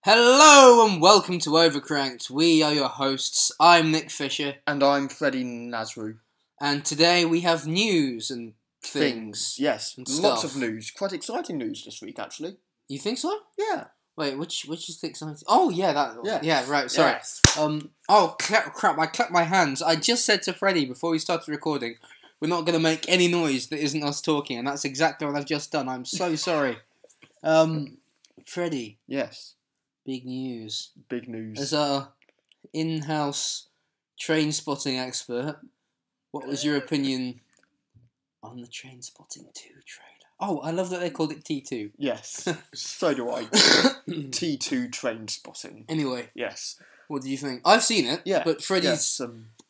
Hello and welcome to Overcranked. We are your hosts. I'm Nick Fisher. And I'm Freddie Nasru. And today we have news and things. Yes, and lots stuff. of news. Quite exciting news this week, actually. You think so? Yeah. Wait, which is the exciting? Oh, yeah, that. Yeah, right. Sorry. Yes. Oh, crap! I clapped my hands. I just said to Freddie before we started recording, we're not going to make any noise that isn't us talking, and that's exactly what I've just done. I'm so sorry. Freddie. Yes. Big news. Big news. As our in-house Trainspotting expert, what was your opinion on the Trainspotting 2 trailer? Oh, I love that they called it T2. Yes. So do I. T2 Trainspotting. Anyway. Yes. What do you think? I've seen it. Yeah. But Freddie's... Yes.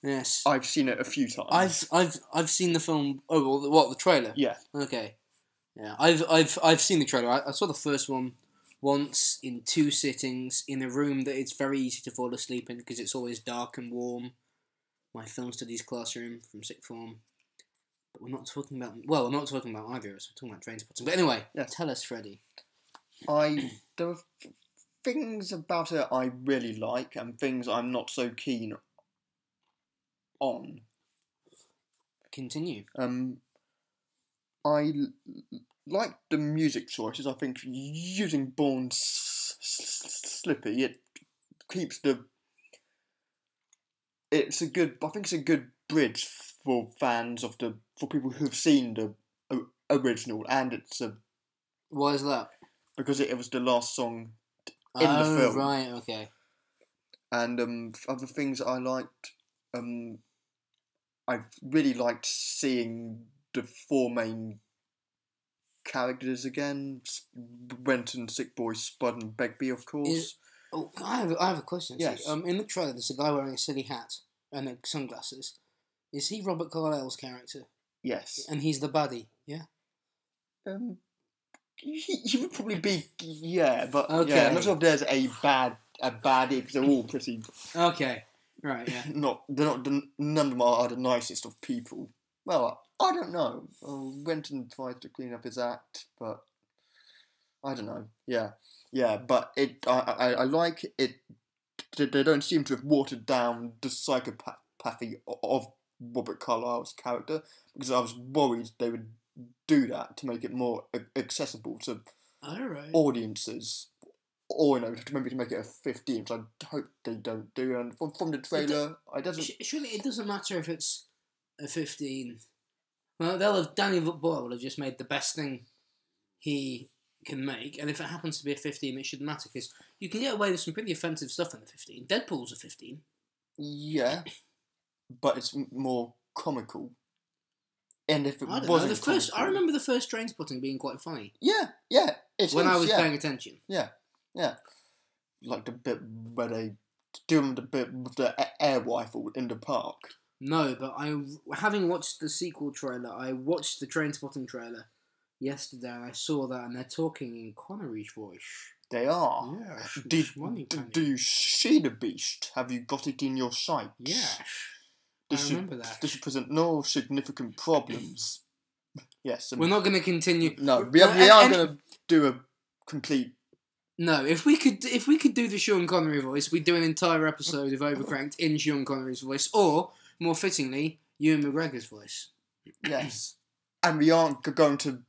Yes. I've seen it a few times. I've seen the film... Oh, well, what, the trailer? Yeah. Okay. Yeah, I've seen the trailer. I saw the first one once in 2 sittings in a room that it's very easy to fall asleep in because it's always dark and warm. My film studies classroom from sixth form. But we're not talking about... Well, we're not talking about either of us. We're talking about Trainspotting. But anyway, Tell us, Freddie. There are things about it I really like and things I'm not so keen on. Continue. I like the music choices. I think using Born Slippy, it keeps the... I think it's a good bridge for fans of for people who've seen the original, and it's Why is that? because it was the last song in the film. Right, okay. And other things I liked, I really liked seeing the 4 main characters again. Winston, Sick Boy, Spud and Begbie, of course. I have a question. Yes. In the trailer, there's a guy wearing a silly hat and sunglasses. Is he Robert Carlyle's character? Yes. And he's the baddie, yeah? He would probably be, yeah, but Okay. yeah, I'm not sure if there's a baddie, because they're all pretty... Okay, right, yeah. None of them are the nicest of people. Well, I don't know. Winston tries to clean up his act, but I don't know. Yeah, but I like it. They don't seem to have watered down the psychopathy of Robert Carlyle's character, because I was worried they would do that to make it more accessible to audiences, or maybe to make it a 15, which I hope they don't do. And from the trailer, surely it doesn't matter if it's a 15. Well, Daniel Boyle will have just made the best thing he can make, and if it happens to be a 15, it shouldn't matter, because you can get away with some pretty offensive stuff in the 15. Deadpool's a 15. Yeah, but it's more comical. And if it I remember the first Trainspotting being quite funny. Yeah, when I was paying attention. Yeah. Like the bit where they do the bit with the air rifle in the park. No, but having watched the sequel trailer, I watched the Trainspotting trailer yesterday, and I saw that, and they're talking in Connery's voice. They are. Yeah. Do you see the beast? Have you got it in your sight? Yes. I remember that. This should present no significant problems. Yes. We're not going to continue. No, we are going to do a complete... No, if we could do the Sean Connery voice, we'd do an entire episode of Overcranked in Sean Connery's voice, or, more fittingly, Ewan McGregor's voice. Yes. And we aren't going to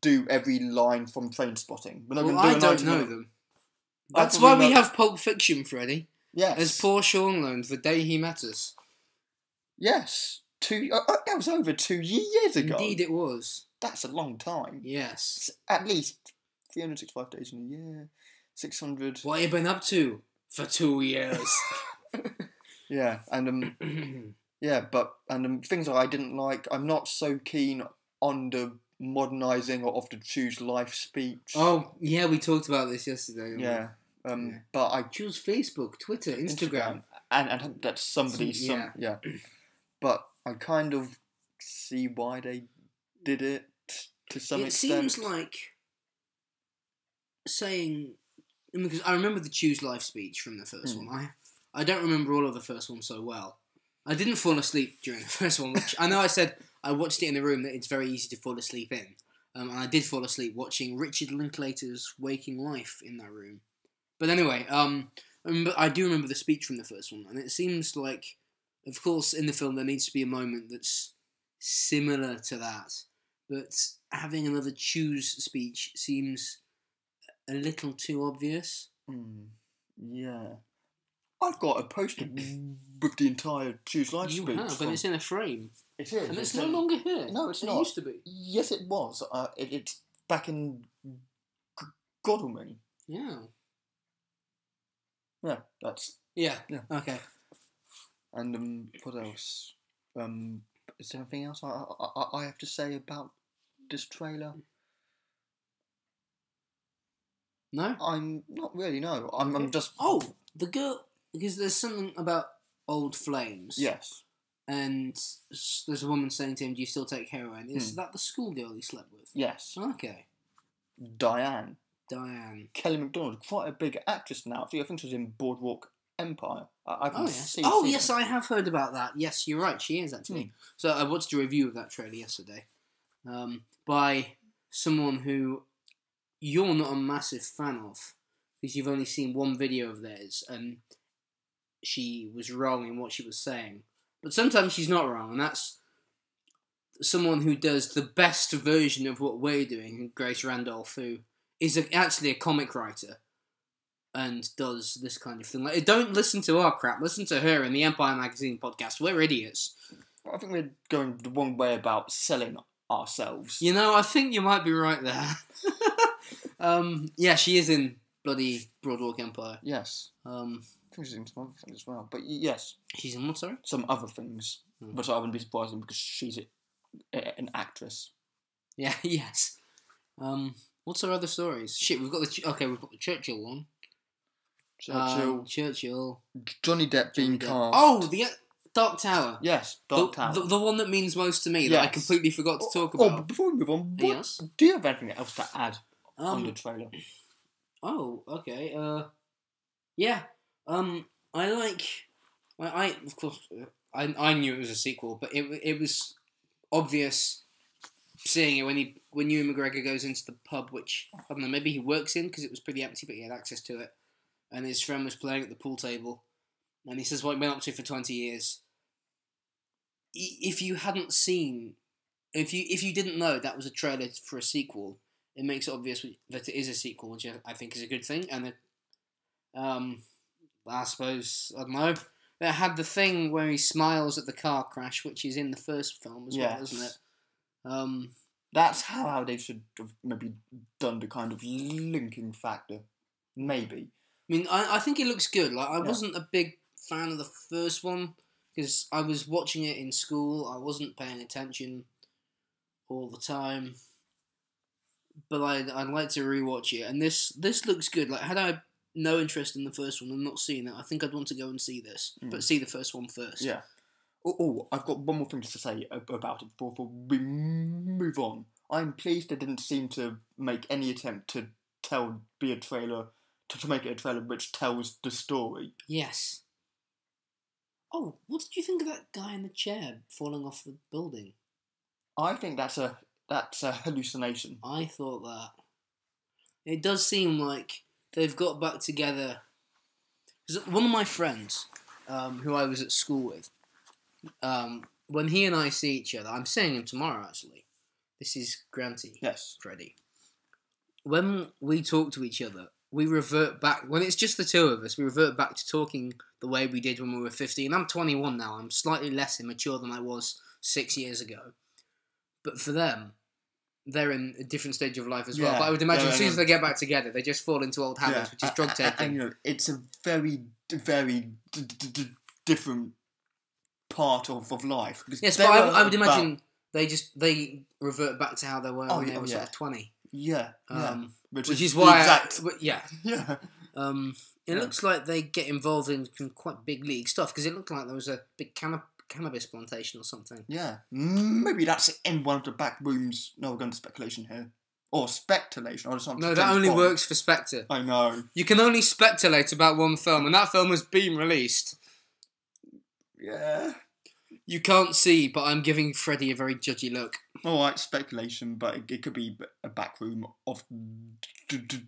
do every line from Trainspotting. We're not going to do I don't know them. That's why we have Pulp Fiction, Freddie. Yes. As poor Sean learned the day he met us. Yes. That was over 2 years ago. Indeed it was. That's a long time. Yes. It's at least 365 days in a year. 600... What have you been up to for 2 years? Yeah, and things that I didn't like, I'm not so keen on the modernising of the Choose Life speech. Oh, yeah, we talked about this yesterday. Yeah. But I choose Facebook, Twitter, Instagram. And that's somebody's... Yeah. But I kind of see why they did it to some extent. It seems like saying... Because I remember the Choose Life speech from the first one. I don't remember all of the first one so well. I didn't fall asleep during the first one, which I know I said I watched it in a room that it's very easy to fall asleep in. And I did fall asleep watching Richard Linklater's Waking Life in that room. But anyway, I do remember the speech from the first one, and it seems like, of course, in the film there needs to be a moment that's similar to that, but having another choose speech seems a little too obvious. Yeah. I've got a poster with the entire choose life speech. You have, and it's in a frame. It is. And it's no longer here. No, it's not. It used to be. Yes, it was. It's back in Godalming. Yeah. Yeah, that's... Yeah. Yeah. Okay. And what else? Is there anything else I have to say about this trailer? No? I'm not really, no. I'm just... Oh, the girl... Because there's something about old flames. Yes. And there's a woman saying to him, do you still take heroin? Is that the schoolgirl he slept with? Yes. Okay. Diane. Kelly MacDonald, quite a big actress now. I think she was in Boardwalk Empire. Yes, I have heard about that. Yes, you're right, she is actually. So I watched a review of that trailer yesterday by someone who you're not a massive fan of, because you've only seen one video of theirs, and she was wrong in what she was saying. But sometimes she's not wrong, and that's someone who does the best version of what we're doing, Grace Randolph, who is actually a comic writer and does this kind of thing. Like, don't listen to our crap, listen to her in the Empire Magazine podcast. We're idiots. I think we're going the wrong way about selling ourselves. You know, I think you might be right there. Yeah, she is in bloody Boardwalk Empire. Yes. I think she's in some other things as well. But yes. She's in what, sorry? Some other things. But I wouldn't be surprised because she's an actress. Yeah, yes. What's her other stories? Shit, we've got the Churchill one. Churchill. Johnny Depp being cast. Oh, the Dark Tower. Yes, Dark Tower. The one that means most to me that I completely forgot to talk about. Oh, before we move on, do you have anything else to add on the trailer? Oh, okay. Yeah. Of course, I knew it was a sequel, but it was obvious seeing it when Ewan McGregor goes into the pub, which, I don't know, maybe he works in because it was pretty empty, but he had access to it. And his friend was playing at the pool table. And he says what he been up to for 20 years. If you hadn't seen... If you didn't know that was a trailer for a sequel, it makes it obvious that it is a sequel, which I think is a good thing. And I suppose, I don't know, it had the thing where he smiles at the car crash, which is in the first film as well, isn't it? That's how they should have maybe done the kind of linking factor. Maybe. I mean, I think it looks good. Like, I wasn't a big fan of the first one because I was watching it in school. I wasn't paying attention all the time. But I'd like to rewatch it. And this looks good. Like, had I no interest in the first one and not seen it, I think I'd want to go and see this. But see the first one first. Yeah. Oh, I've got one more thing to say about it before we move on. I'm pleased they didn't seem to make any attempt to make it a trailer which tells the story. Yes. Oh, what did you think of that guy in the chair falling off the building? I think that's a hallucination. I thought that. It does seem like they've got back together. Because one of my friends, who I was at school with, when he and I see each other, I'm seeing him tomorrow actually. This is Granty. Yes. Freddie. When we talk to each other, we revert back, when it's just the two of us, we revert back to talking the way we did when we were 15. I'm 21 now. I'm slightly less immature than I was 6 years ago. But for them, they're in a different stage of life as well. But I would imagine as soon as they get back together, they just fall into old habits, which is drug taking. And it's a very, very different part of life. Yes, but I would imagine they revert back to how they were when they were sort of 20. Yeah. Which is why... It looks like they get involved in quite big league stuff, because it looked like there was a big cannabis plantation or something. Yeah. Maybe that's in one of the back rooms. No, we're going to speculation here. Or speculation. Or something. No, that only works for Spectre. I know. You can only speculate about one film, and that film has been released. Yeah. You can't see, but I'm giving Freddie a very judgy look. Alright, speculation, but it could be a back room of the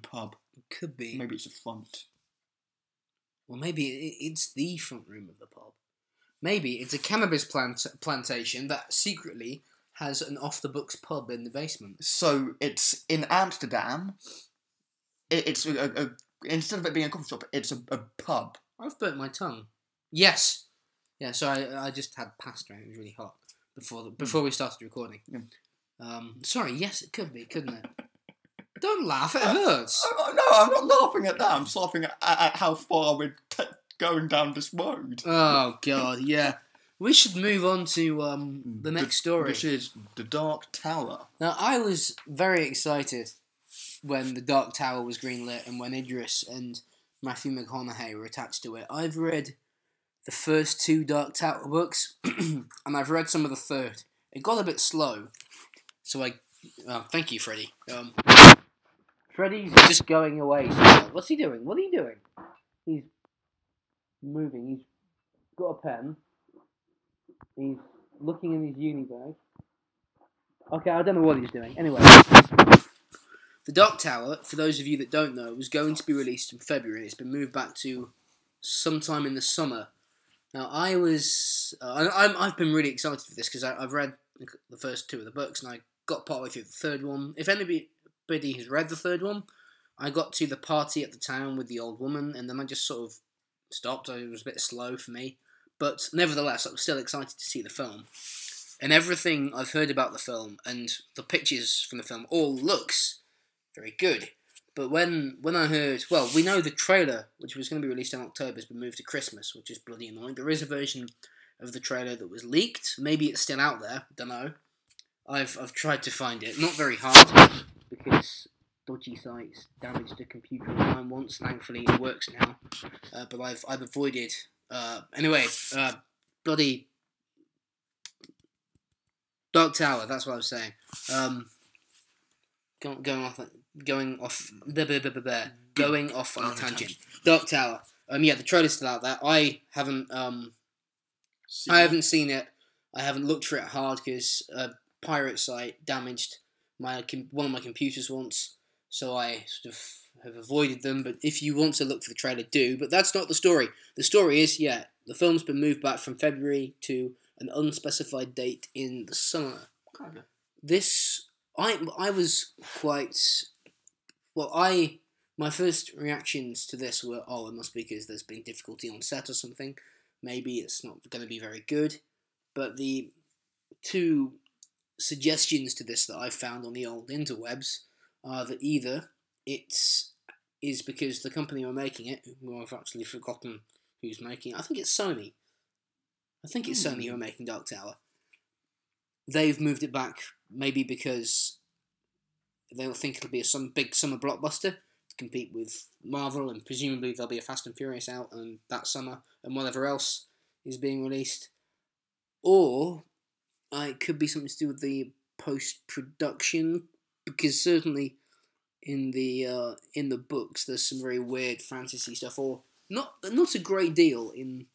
pub. could be. Maybe it's a front. Or maybe it's the front room of the pub. Maybe it's a cannabis plantation that secretly has an off-the-books pub in the basement. So it's in Amsterdam. It's instead of it being a coffee shop, it's a pub. I've burnt my tongue. Yes. Yeah, so I just had pasta and it was really hot before we started recording. Yeah. Sorry, yes, it could be, couldn't it? Don't laugh, it hurts. No, I'm not laughing at that. I'm just laughing at how far we're going down this road. Oh, God, yeah. We should move on to the next story. Which is The Dark Tower. Now, I was very excited when The Dark Tower was greenlit and when Idris and Matthew McConaughey were attached to it. I've read the first 2 Dark Tower books, and I've read some of the third. It got a bit slow, so thank you, Freddie. Freddie's just going away. What's he doing? What are you doing? He's moving. He's got a pen. He's looking in his uni bag. Okay, I don't know what he's doing. Anyway, The Dark Tower, for those of you that don't know, was going to be released in February. It's been moved back to sometime in the summer. Now, I've been really excited for this because I've read the first 2 of the books and I got partway through the third one. If anybody has read the third one, I got to the party at the town with the old woman and then I just sort of stopped. It was a bit slow for me. But nevertheless, I was still excited to see the film. And everything I've heard about the film and the pictures from the film all looks very good. But when I heard, well, we know the trailer, which was going to be released in October, has been moved to Christmas, which is bloody annoying. There is a version of the trailer that was leaked. Maybe it's still out there. Don't know. I've tried to find it. Not very hard, because dodgy sites damaged the computer of mine once. Thankfully, it works now. But I've avoided. Anyway, bloody Dark Tower. That's what I was saying. Going off on a tangent. Dark Tower. Yeah, the trailer's still out there. I haven't seen it. I haven't looked for it hard because a pirate site damaged one of my computers once, so I sort of have avoided them. But if you want to look for the trailer, do. But that's not the story. The story is, the film's been moved back from February to an unspecified date in the summer. Okay. I was quite... Well, my first reactions to this were, it must be because there's been difficulty on set or something. Maybe it's not going to be very good. But the 2 suggestions to this that I found on the old interwebs are that either it is because the company who are making it, who I've actually forgotten who's making it, I think it's Sony. I think it's Sony who are making Dark Tower. They've moved it back maybe because they don't think it'll be some big summer blockbuster to compete with Marvel, and presumably there'll be a Fast and Furious out and that summer and whatever else is being released. Or it could be something to do with the post-production, because certainly in the books there's some very weird fantasy stuff, or not a great deal in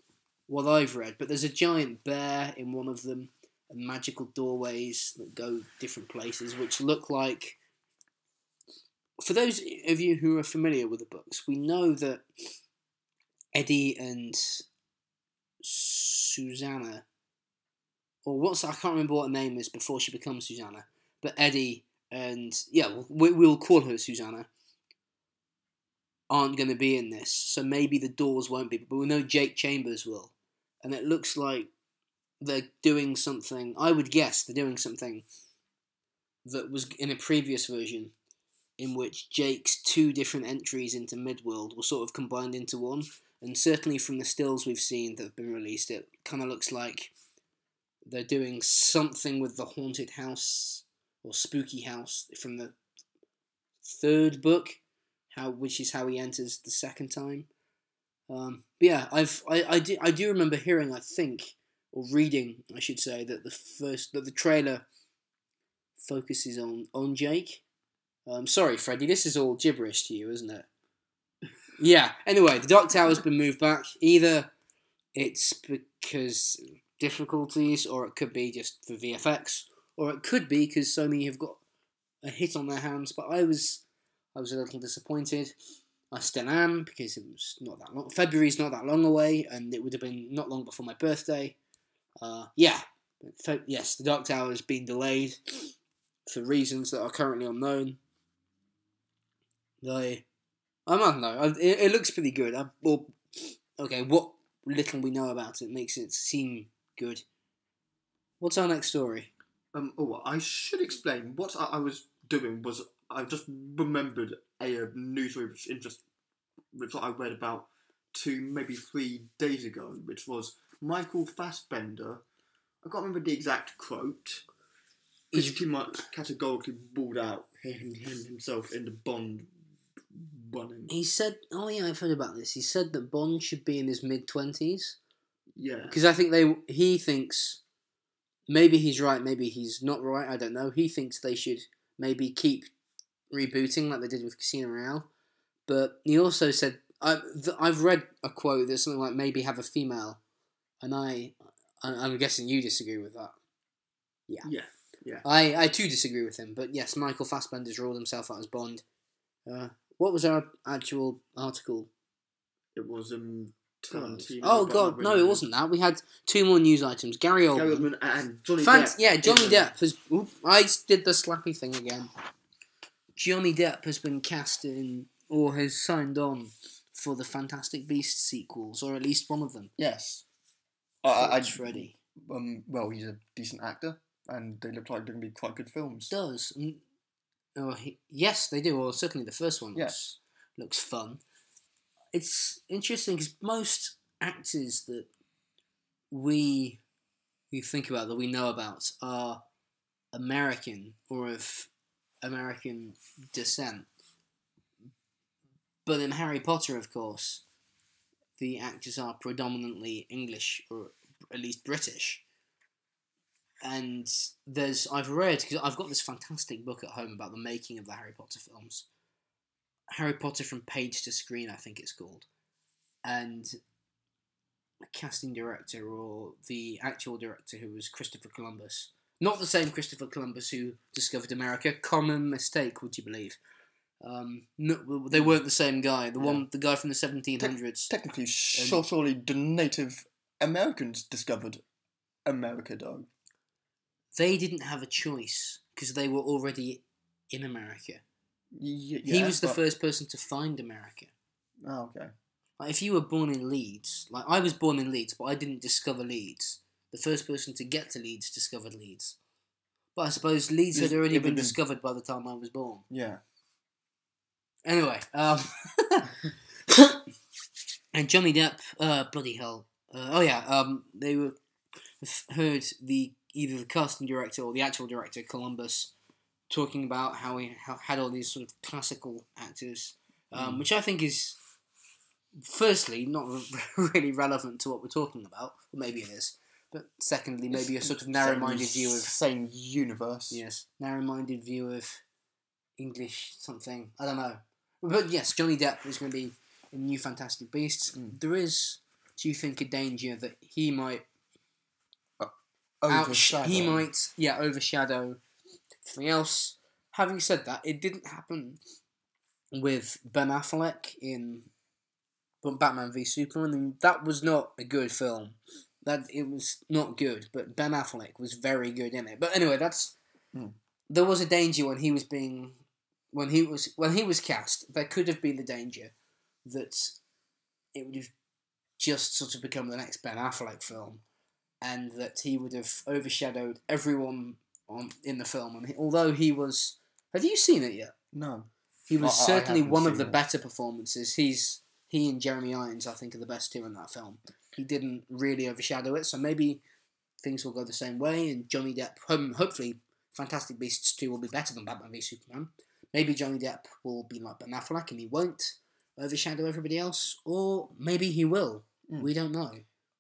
what I've read, but there's a giant bear in one of them and magical doorways that go different places, which look like... For those of you who are familiar with the books, we know that Eddie and Susanna, or I can't remember what her name is before she becomes Susanna, but Eddie and, we'll call her Susanna, aren't going to be in this, so maybe the doors won't be, but we know Jake Chambers will, and it looks like they're doing something, I would guess they're doing something that was in a previous version, in which Jake's 2 different entries into Midworld were sort of combined into one, and certainly from the stills we've seen that have been released, it kind of looks like they're doing something with the haunted house, or spooky house, from the 3rd book, which is how he enters the 2nd time. But yeah, I do remember hearing, I think, or reading, I should say, that the trailer focuses on Jake. Sorry, Freddie, this is all gibberish to you, isn't it? Yeah, anyway, the Dark Tower's been moved back. Either it's because difficulties, or it could be just for VFX, or it could be because Sony have got a hit on their hands, but I was a little disappointed. I still am, because it was not that long. February's not that long away, and it would have been not long before my birthday. Yes, The Dark Tower has been delayed for reasons that are currently unknown. I don't know. It looks pretty good. What little we know about it makes it seem good. What's our next story? I should explain. What I was doing was I just remembered a news story which I read about 3 days ago, which was Michael Fassbender. I can't remember the exact quote. He's pretty much categorically ruled out himself in the Bond running. He said, I've heard about this. He said that Bond should be in his mid-20s. Yeah. Because I think he thinks, maybe he's right, maybe he's not right, I don't know. He thinks they should maybe keep rebooting like they did with Casino Royale. But he also said, I've read a quote that's something like maybe have a female. And I'm guessing you disagree with that. Yeah. I too disagree with him. But yes, Michael Fassbender's ruled himself out as Bond. What was our actual article? It was Tarantino. Oh God, no, it wasn't that. We had 2 more news items. Gary Oldman and Johnny Depp. Yeah, Johnny Depp has. I did the slappy thing again. Johnny Depp has been cast in, or has signed on for the Fantastic Beasts sequels, or at least one of them. Yes. It's ready. Well, he's a decent actor, and they look like they're going to be quite good films. Does. Yes, they do. Well, certainly the first one looks fun. It's interesting because most actors that we think about, that we know about, are American or of American descent. But in Harry Potter, of course, the actors are predominantly English, or at least British. And I've read, because I've got this fantastic book at home about the making of the Harry Potter films. Harry Potter from Page to Screen, I think it's called. And a casting director, or the actual director, who was Christopher Columbus. Not the same Christopher Columbus who discovered America. Common mistake, would you believe? No, they weren't the same guy. The guy from the 1700s. Technically, surely the Native Americans discovered America, though. They didn't have a choice, because they were already in America. He was the first person to find America. Oh, okay. Like, if you were born in Leeds, like I was born in Leeds, but I didn't discover Leeds. The first person to get to Leeds discovered Leeds. But I suppose Leeds had already been discovered by the time I was born. Yeah. Anyway, and Johnny Depp, bloody hell. They heard either the casting director or the actual director, Columbus, talking about how he had all these sort of classical actors, which I think is, firstly, not really relevant to what we're talking about. Well, maybe it is. But secondly, maybe a sort of narrow-minded view of... Same universe. Yes, narrow-minded view of English something. I don't know. But yes, Johnny Depp is going to be in New Fantastic Beasts. There is, do you think, a danger that he might... overshadow everything else. Having said that, it didn't happen with Ben Affleck in Batman v Superman, and that was not a good film. It was not good, but Ben Affleck was very good in it. But anyway, there was a danger when he was cast. There could have been the danger that it would have just sort of become the next Ben Affleck film, and that he would have overshadowed everyone in the film. And although he was... Have you seen it yet? No. He was certainly one of the better performances. He and Jeremy Irons, I think, are the best two in that film. He didn't really overshadow it, so maybe things will go the same way, and Johnny Depp, hopefully, Fantastic Beasts 2 will be better than Batman v Superman. Maybe Johnny Depp will be like Ben Affleck and he won't overshadow everybody else, or maybe he will. We don't know.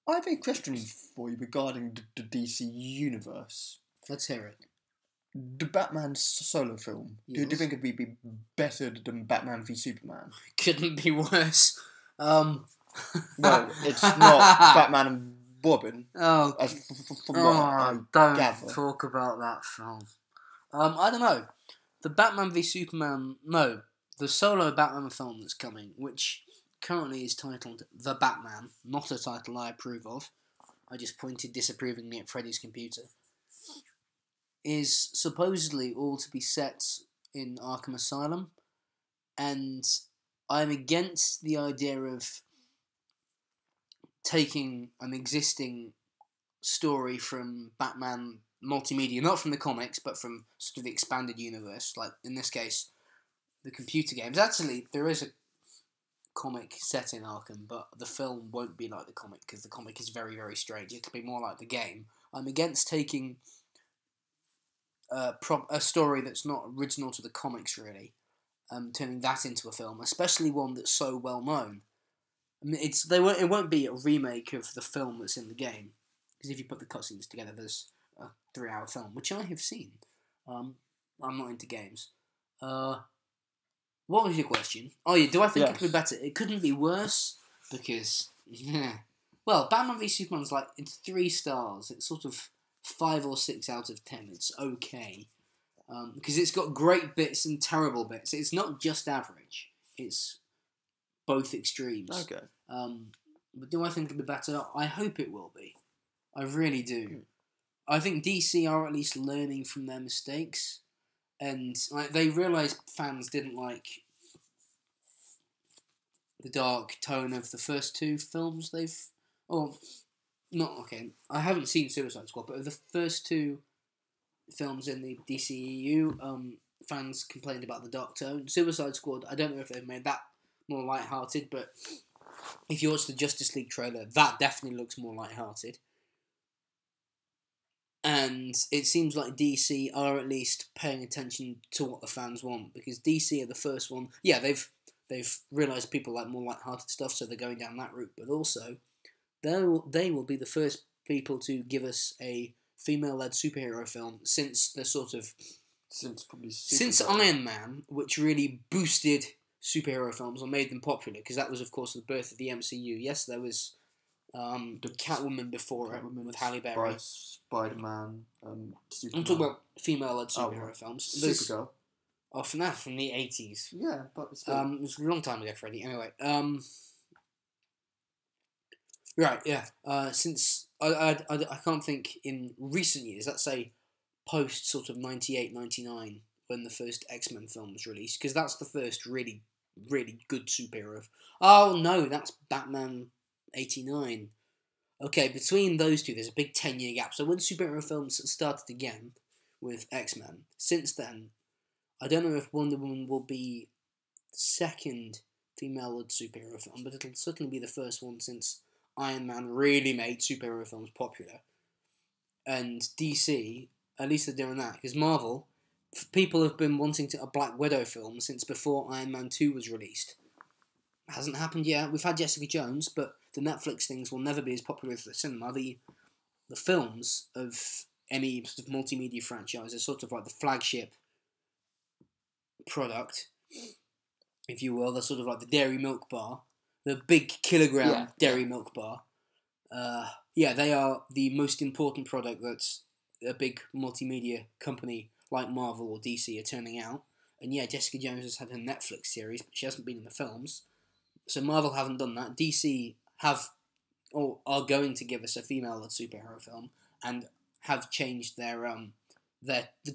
I have a question for you regarding the DC universe. Let's hear it. The Batman solo film, do you think it would be better than Batman v Superman? Couldn't be worse. Well, it's not Batman and Robin. Don't gather. talk about that film. I don't know. The Batman v Superman... No. the solo Batman film that's coming, which currently is titled The Batman, not a title I approve of. I just pointed disapprovingly at Freddy's computer. Is supposedly all to be set in Arkham Asylum, and I'm against the idea of taking an existing story from Batman multimedia, not from the comics, but from sort of the expanded universe, like in this case, the computer games. Actually, there is a comic set in Arkham, but the film won't be like the comic, because the comic is very, very strange. It'll be more like the game. I'm against taking a story that's not original to the comics, really, turning that into a film, especially one that's so well known. I mean, it won't be a remake of the film that's in the game, because if you put the cutscenes together, there's a 3-hour film, which I have seen. I'm not into games. What was your question? Oh yeah, do I think it could be better? It couldn't be worse, because well, Batman v Superman's like, it's 3 stars. It's sort of 5 or 6 out of 10. It's okay. Because it's got great bits and terrible bits. It's not just average. It's both extremes. Okay. But do I think it'll be better? I hope it will be. I really do. I think DC are at least learning from their mistakes. And they realised fans didn't like the dark tone of the first 2 films they've... Oh, not... Okay, I haven't seen Suicide Squad, but of the first 2 films in the DCEU, fans complained about the dark tone. Suicide Squad, I don't know if they've made that more light-hearted, but if you watch the Justice League trailer, that definitely looks more light-hearted. And it seems like DC are at least paying attention to what the fans want, because DC are the first one. Yeah, they've realised people like more light-hearted stuff, so they're going down that route. But also, they will be the first people to give us a female-led superhero film since Iron Man, which really boosted superhero films or made them popular, because that was, of course, the birth of the MCU. Yes, there was Catwoman before it, with Halle Berry. Spider-Man, Superman. I'm talking about female-led superhero films. Supergirl. Oh, from the 80s. Yeah, but it's it was a long time ago, Freddie. Anyway, right, yeah. Since I can't think in recent years, let's say post sort of 98, 99, when the first X-Men film was released, because that's the first really, really good superhero. Oh no, that's Batman 89. Okay, between those 2, there's a big 10-year gap. So when superhero films started again with X-Men, since then, I don't know if Wonder Woman will be the second female-led superhero film, but it'll certainly be the first one since Iron Man really made superhero films popular. And DC, at least they're doing that, because Marvel, people have been wanting a Black Widow film since before Iron Man 2 was released. Hasn't happened yet. We've had Jessica Jones, but the Netflix things will never be as popular as the cinema. The films of any sort of multimedia franchise are sort of like the flagship product, if you will. They're sort of like the Dairy Milk Bar, the big kilogram Dairy Milk Bar. They are the most important product that a big multimedia company like Marvel or DC are turning out. And yeah, Jessica Jones has had her Netflix series, but she hasn't been in the films. So Marvel haven't done that. DC have, or are going to give us a female-led superhero film, and have changed the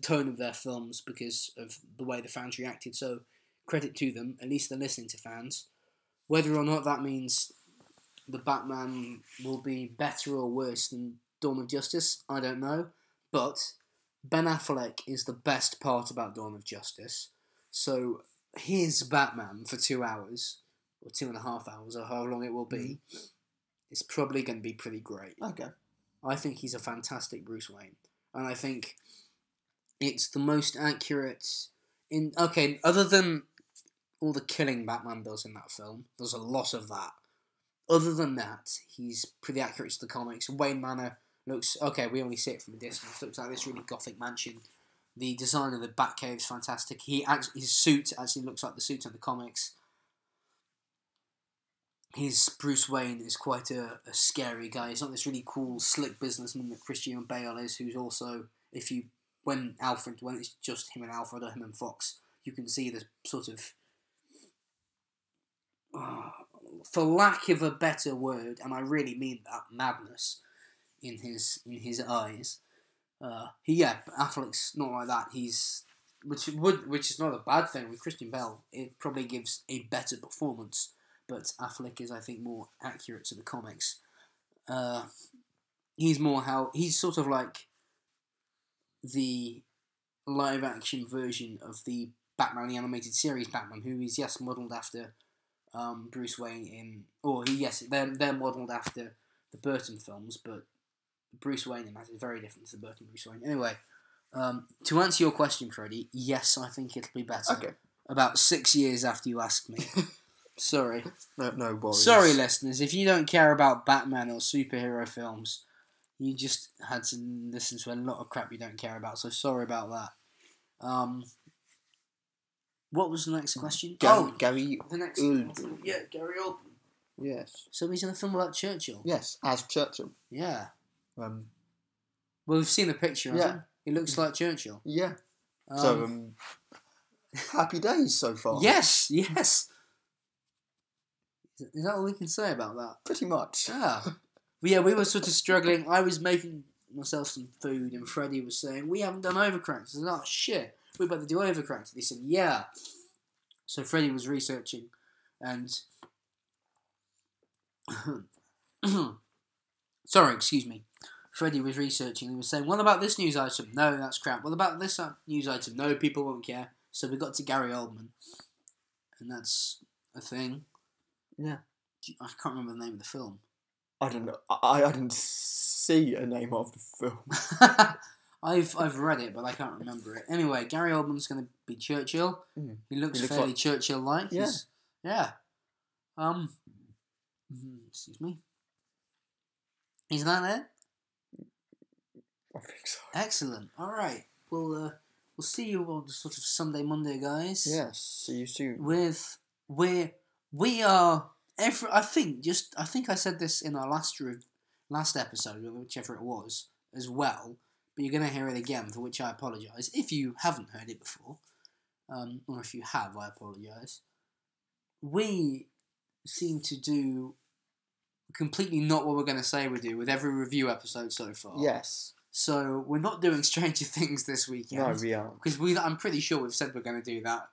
tone of their films because of the way the fans reacted. So credit to them. At least they're listening to fans. Whether or not that means the Batman will be better or worse than Dawn of Justice, I don't know. But Ben Affleck is the best part about Dawn of Justice. So his Batman for 2 hours, or 2.5 hours, or however long it will be, is probably going to be pretty great. Okay. I think he's a fantastic Bruce Wayne. And I think it's the most accurate other than all the killing Batman does in that film, there's a lot of that. Other than that, he's pretty accurate to the comics. Wayne Manor looks... Okay, we only see it from a distance. It looks like this really gothic mansion. The design of the Batcave is fantastic. His suit actually looks like the suit in the comics. His Bruce Wayne is quite a scary guy. He's not this really cool, slick businessman that Christian Bale is, who's also... when it's just him and Alfred, or him and Fox, you can see the sort of for lack of a better word, and I really mean that, madness in his eyes. Affleck's not like that. Which is not a bad thing with Christian Bale. It probably gives a better performance, but Affleck is, I think, more accurate to the comics. He's sort of like the live action version of the Batman, the animated series Batman, who is modelled after Bruce Wayne they're modelled after the Burton films, but Bruce Wayne in that is very different to the Burton Bruce Wayne. Anyway, to answer your question, Freddie, yes, I think it'll be better. Okay. About 6 years after you asked me. Sorry. No worries. Sorry, listeners, if you don't care about Batman or superhero films, you just had to listen to a lot of crap you don't care about, so sorry about that. What was the next question? Gary the next Oldman. Yeah, Gary Oldman. Yes. So he's in a film about Churchill. Yes, as Churchill. Yeah. Well, we've seen the picture, hasn't he? He looks like Churchill. Yeah. Happy days so far. Yes. Is that all we can say about that? Pretty much. Yeah. We were sort of struggling. I was making myself some food, and Freddie was saying, we haven't done Overcranked. I said, oh, shit, we better do Overcranked. He said, yeah. So Freddie was researching, and... Sorry, excuse me. Freddie was researching. He was saying, what about this news item? No, that's crap. What about this news item? No, people won't care. So we got to Gary Oldman. And that's a thing. Yeah. I can't remember the name of the film. I don't know. I didn't see a name of the film. I've read it, but I can't remember it. Anyway, Gary Oldman's going to be Churchill. Mm. He looks fairly Churchill-like. Yeah. Yeah. Excuse me. Is that it? I think so. Excellent. All right. We'll see you on the sort of Sunday, Monday, guys. Yes. See you soon. We are. I think I said this in our last episode, whichever it was, as well. But you're going to hear it again, for which I apologise. If you haven't heard it before, or if you have, I apologise. We seem to do completely not what we're going to say we do with every review episode so far. Yes. So we're not doing Stranger Things this weekend. No, we aren't. Because I'm pretty sure we've said we're going to do that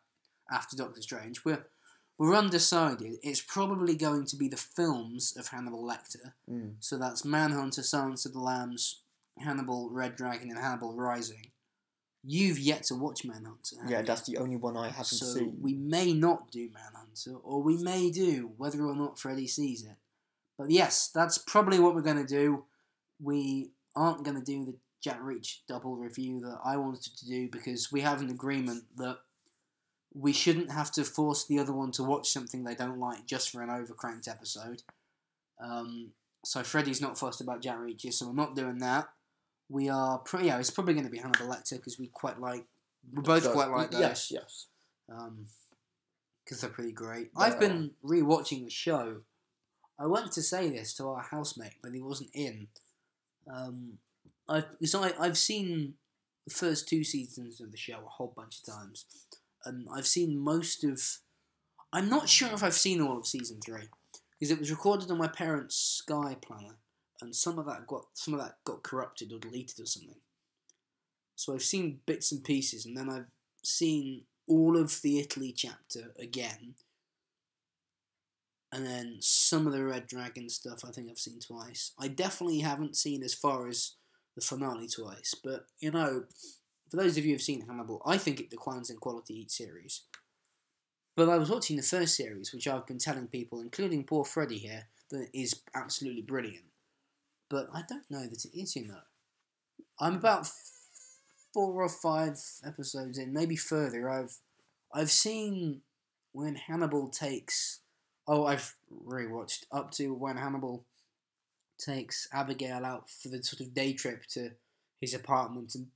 after Doctor Strange. We're undecided. It's probably going to be the films of Hannibal Lecter. Mm. So that's Manhunter, Silence of the Lambs, Hannibal, Red Dragon, and Hannibal Rising. You've yet to watch Manhunter. Yeah, that's the only one I haven't seen. So we may not do Manhunter, or we may do, whether or not Freddy sees it. But yes, that's probably what we're going to do. We aren't going to do the Jack Reach double review that I wanted to do, because we have an agreement that we shouldn't have to force the other one to watch something they don't like just for an Overcranked episode. So Freddie's not fussed about Jack Reacher, so we're not doing that. We are... it's probably going to be Hannibal Lecter, because we both quite like those. Yes. Because they're pretty great. I've been rewatching the show. I went to say this to our housemate, but he wasn't in. I've seen the first 2 seasons of the show a whole bunch of times, and I've seen most of... I'm not sure if I've seen all of season 3, because it was recorded on my parents' Sky planner, and some of that got corrupted or deleted or something. So I've seen bits and pieces, and then I've seen all of the Italy chapter again. And then some of the Red Dragon stuff I think I've seen twice. I definitely haven't seen as far as the finale twice. But, for those of you who've seen Hannibal, I think it declines in quality each series. But I was watching the first series, which I've been telling people, including poor Freddie here, that it is absolutely brilliant. But I don't know that it is, I'm about 4 or 5 episodes in, maybe further. I've seen when Hannibal takes... I've rewatched up to when Hannibal takes Abigail out for the sort of day trip to his apartment and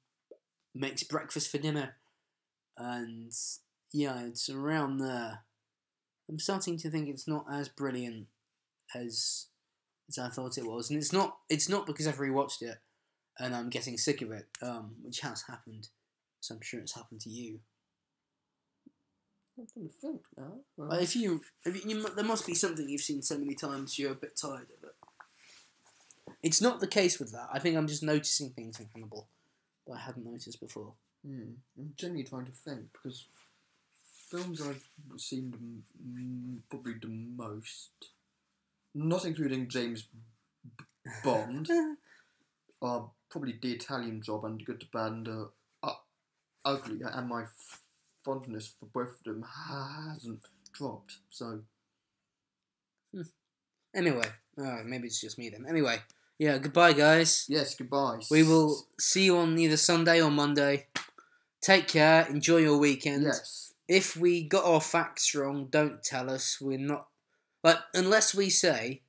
makes breakfast for dinner. And, it's around there. I'm starting to think it's not as brilliant as I thought it was. And it's not because I've rewatched it and I'm getting sick of it, which has happened. So I'm sure it's happened to you. I'm trying to think now. If you, there must be something you've seen so many times you're a bit tired of it. It's not the case with that. I think I'm just noticing things in Hannibal that I hadn't noticed before. I'm genuinely trying to think, because films I've seen probably the most, not including James Bond, are probably The Italian Job and Good, Bad and Ugly, and my fondness for both of them hasn't dropped, so... Anyway, maybe it's just me then. Anyway, yeah, goodbye, guys. Yes, goodbye. We will see you on either Sunday or Monday. Take care, enjoy your weekend. Yes. If we got our facts wrong, don't tell us. We're not... But unless we say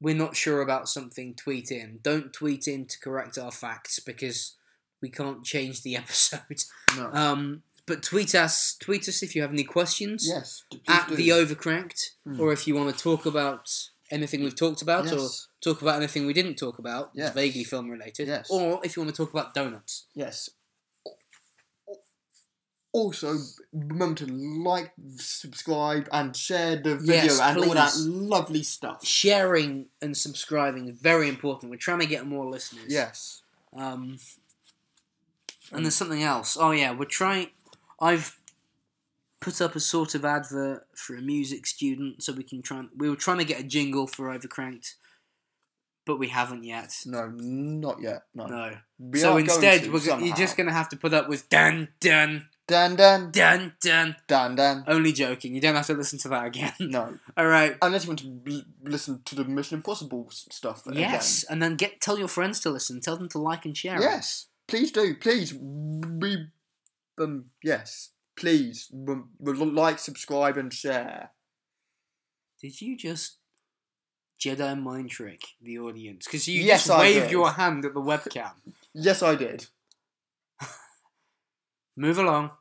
we're not sure about something, tweet in. Don't tweet in to correct our facts, because we can't change the episode. No. But tweet us if you have any questions. Yes. At do. the Overcranked, or if you want to talk about anything we've talked about, Yes. or talk about anything we didn't talk about, Yes. vaguely film related. Yes. Or if you want to talk about donuts. Yes. Also, remember to like, subscribe, and share the video, Yes, and all that please. lovely stuff. Sharing and subscribing is very important. We're trying to get more listeners. Yes. And there's something else. Oh yeah, I've put up a sort of advert for a music student, so we were trying to get a jingle for Overcranked, but we haven't yet. No, not yet. No. We So are instead, going to, you're just going to have to put up with dun dun Dan Dan. dun dun. Dan Dan. Only joking. You don't have to listen to that again. No. All right. Unless you want to listen to the Mission Impossible stuff Yes, and then tell your friends to listen. Tell them to like and share. Yes. Please do. Please. Yes. Please. Like, subscribe, and share. Did you just Jedi mind trick the audience? Because you Yes, just I waved did. your hand at the webcam. Yes, I did. Move along.